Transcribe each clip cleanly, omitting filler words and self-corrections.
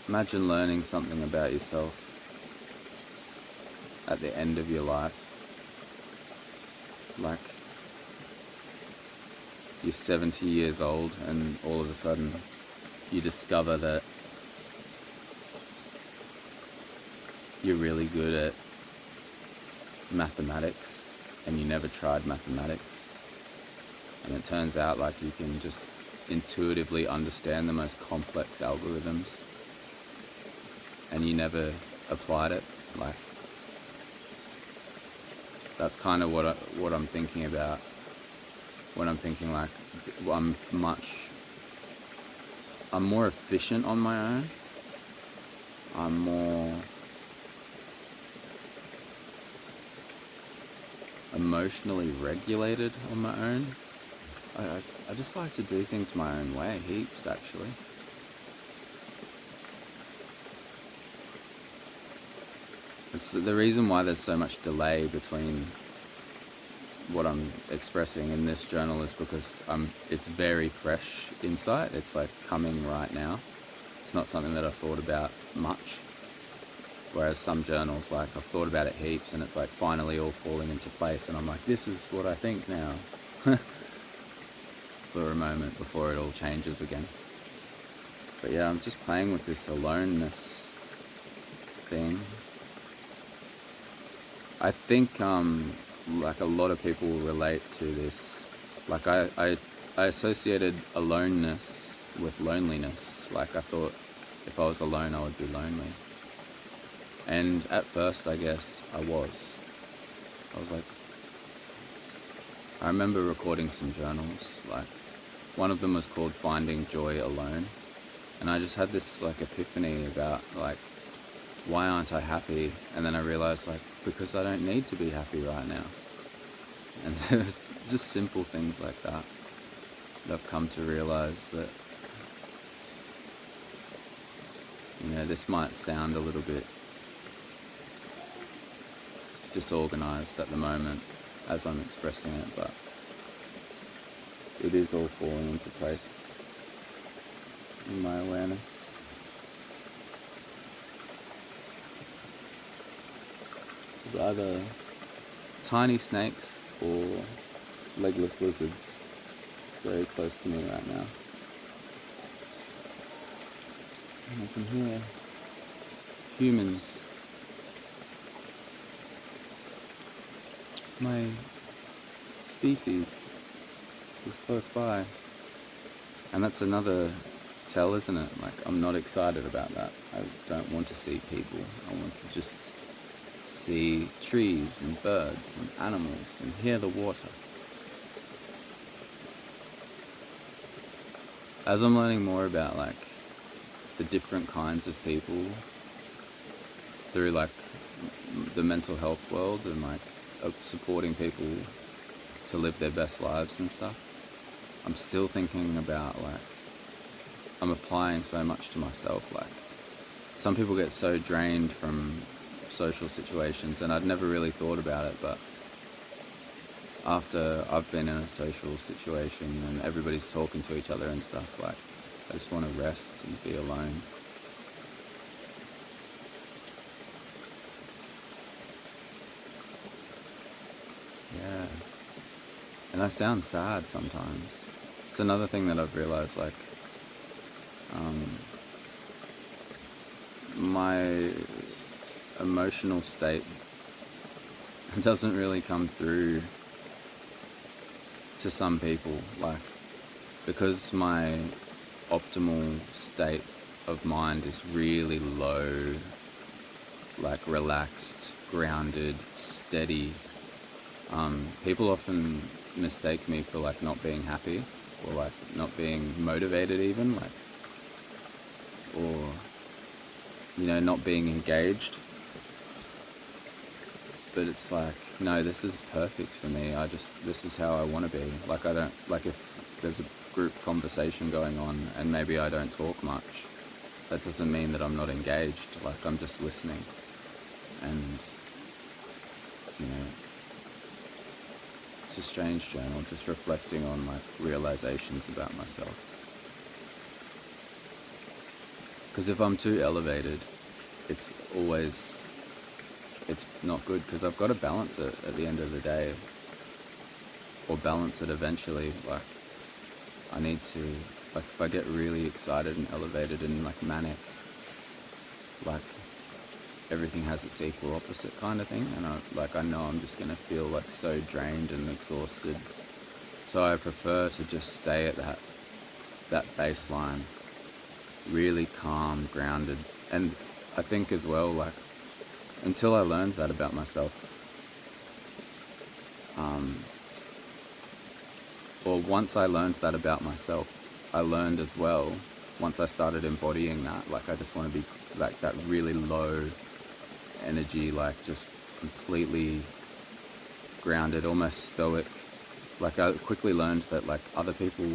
imagine learning something about yourself at the end of your life. Like, you're 70 years old and all of a sudden you discover that you're really good at mathematics and you never tried mathematics. And it turns out like you can just intuitively understand the most complex algorithms and you never applied it. Like, that's kind of what I'm thinking about when I'm thinking like I'm more efficient on my own. I'm more emotionally regulated on my own. I just like to do things my own way, heaps actually. It's the reason why there's so much delay between what I'm expressing in this journal is because it's very fresh insight. It's like coming right now. It's not something that I've thought about much. Whereas some journals, like I've thought about it heaps and it's like finally all falling into place and I'm like, this is what I think now. For a moment before it all changes again. But yeah, I'm just playing with this aloneness thing. I think like a lot of people will relate to this. Like I associated aloneness with loneliness. Like I thought if I was alone I would be lonely. And at first I guess I was like, I remember recording some journals, like one of them was called Finding Joy Alone. And I just had this like epiphany about like, why aren't I happy? And then I realized like, because I don't need to be happy right now. And it was just simple things like that I've come to realize that, you know, this might sound a little bit disorganized at the moment as I'm expressing it, but it is all falling into place in my awareness. There's either tiny snakes or legless lizards very close to me right now. And I can hear humans. My species is close by. And that's another tell, isn't it? Like, I'm not excited about that. I don't want to see people. I want to just see trees and birds and animals and hear the water. As I'm learning more about like the different kinds of people through like the mental health world and like supporting people to live their best lives and stuff, I'm still thinking about like, I'm applying so much to myself. Like, some people get so drained from social situations, and I'd never really thought about it, but after I've been in a social situation and everybody's talking to each other and stuff, like, I just want to rest and be alone. Yeah. And I sound sad sometimes. It's another thing that I've realized, like, my emotional state doesn't really come through to some people, like, because my optimal state of mind is really low, like relaxed, grounded, steady. People often mistake me for like not being happy or like not being motivated even, like, or, you know, not being engaged. But it's like, no, this is perfect for me. This is how I want to be. Like, I don't, like, if there's a group conversation going on and maybe I don't talk much, that doesn't mean that I'm not engaged. Like, I'm just listening. And, you know, it's a strange journal, just reflecting on like realizations about myself. Because if I'm too elevated, it's always, it's not good, because I've got to balance it at the end of the day, or balance it eventually. Like, I need to, like, if I get really excited and elevated and like manic, like everything has its equal opposite kind of thing, and I know I'm just gonna feel like so drained and exhausted. So I prefer to just stay at that baseline, really calm, grounded. And I think as well, like, until I learned that about myself, or once I learned that about myself, I learned as well, once I started embodying that, like, I just want to be like that really low energy, like just completely grounded, almost stoic. Like, I quickly learned that like other people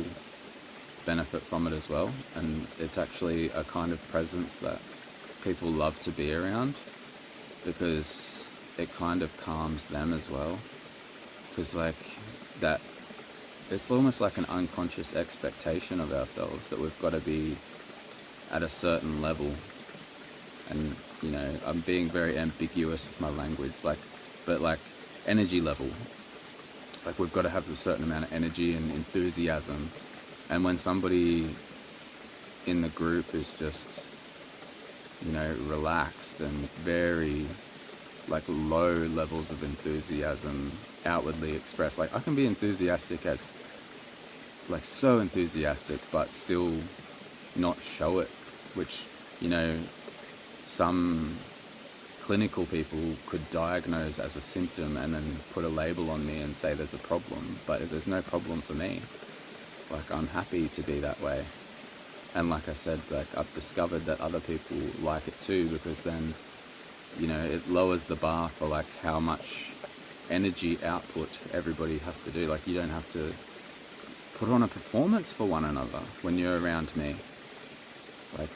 benefit from it as well, and it's actually a kind of presence that people love to be around, because it kind of calms them as well. Because like that, it's almost like an unconscious expectation of ourselves that we've got to be at a certain level. And I'm being very ambiguous with my language, like, but like energy level, like we've got to have a certain amount of energy and enthusiasm. And when somebody in the group is just relaxed and very like low levels of enthusiasm outwardly expressed, like I can be enthusiastic, as like so enthusiastic, but still not show it, which some clinical people could diagnose as a symptom and then put a label on me and say there's a problem. But there's no problem for me. Like, I'm happy to be that way. And like I said, like, I've discovered that other people like it too, because then it lowers the bar for like how much energy output everybody has to do. Like, you don't have to put on a performance for one another when you're around me. Like,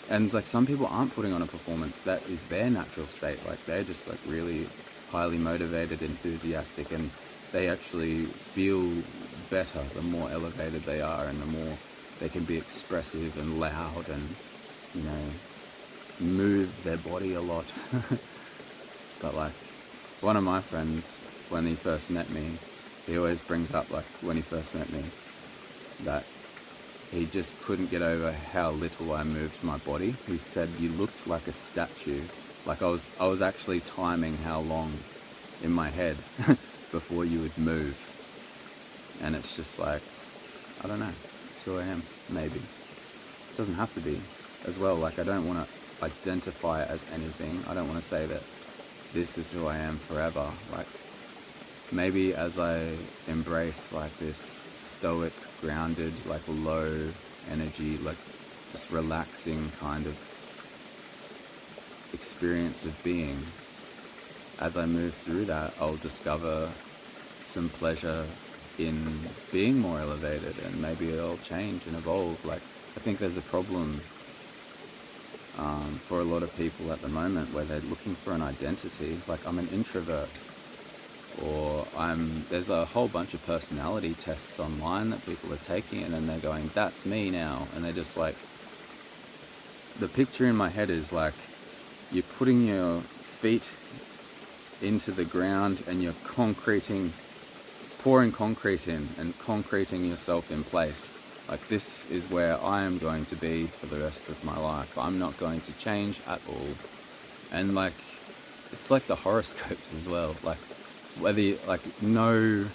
and like some people aren't putting on a performance, that is their natural state. Like, they're just like really highly motivated, enthusiastic, and they actually feel better the more elevated they are, and the more they can be expressive and loud and move their body a lot. But like, one of my friends, when he first met me, he always brings up, like, when he first met me, that he just couldn't get over how little I moved my body. He said, "You looked like a statue." Like, I was actually timing how long in my head before you would move. And it's just like, I don't know, it's who I am, maybe. It doesn't have to be as well. Like, I don't want to identify it as anything. I don't want to say that this is who I am forever. Like, maybe as I embrace like this stoic, grounded, like low energy, like just relaxing kind of experience of being, as I move through that, I'll discover some pleasure in being more elevated, and maybe it'll change and evolve. Like, I think there's a problem for a lot of people at the moment where they're looking for an identity. Like, I'm an introvert, or there's a whole bunch of personality tests online that people are taking, and then they're going, that's me now. And they're just like, the picture in my head is like, you're putting your feet into the ground and you're pouring concrete in and concreting yourself in place. Like, this is where I am going to be for the rest of my life. I'm not going to change at all. And like, it's like the horoscopes as well. Like, whether you, like, no,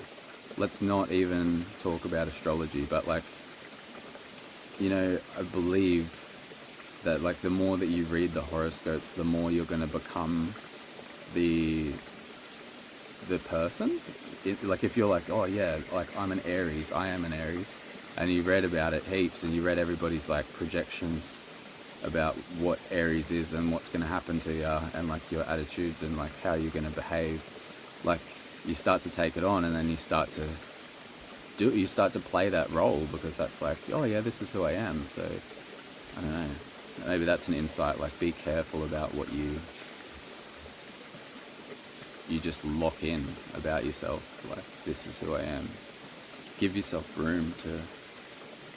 let's not even talk about astrology, but like, I believe that like the more that you read the horoscopes, the more you're going to become the person. Like, if you're like, oh yeah, like I am an Aries, and you read about it heaps, and you read everybody's like projections about what Aries is and what's going to happen to you, and like your attitudes and like how you're going to behave, like you start to take it on, and then you start to play that role, because that's like, oh yeah, this is who I am. So I don't know, maybe that's an insight. Like, be careful about what you just lock in about yourself. Like, this is who I am. Give yourself room to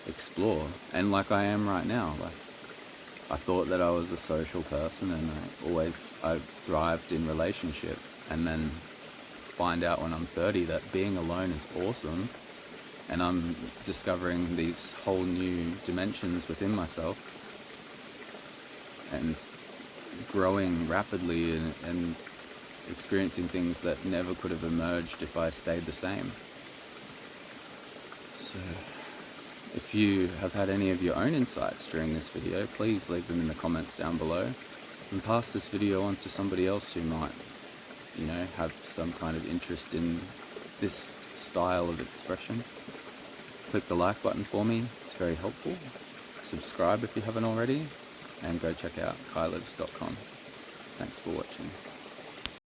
explore. And like I am right now, like I thought that I was a social person and I thrived in relationship, and then find out when I'm 30 that being alone is awesome, and I'm discovering these whole new dimensions within myself and growing rapidly and experiencing things that never could have emerged if I stayed the same. So if you have had any of your own insights during this video, please leave them in the comments down below and pass this video on to somebody else who might, have some kind of interest in this style of expression. Click the like button for me, it's very helpful. Subscribe if you haven't already, and go check out kailives.com. Thanks for watching.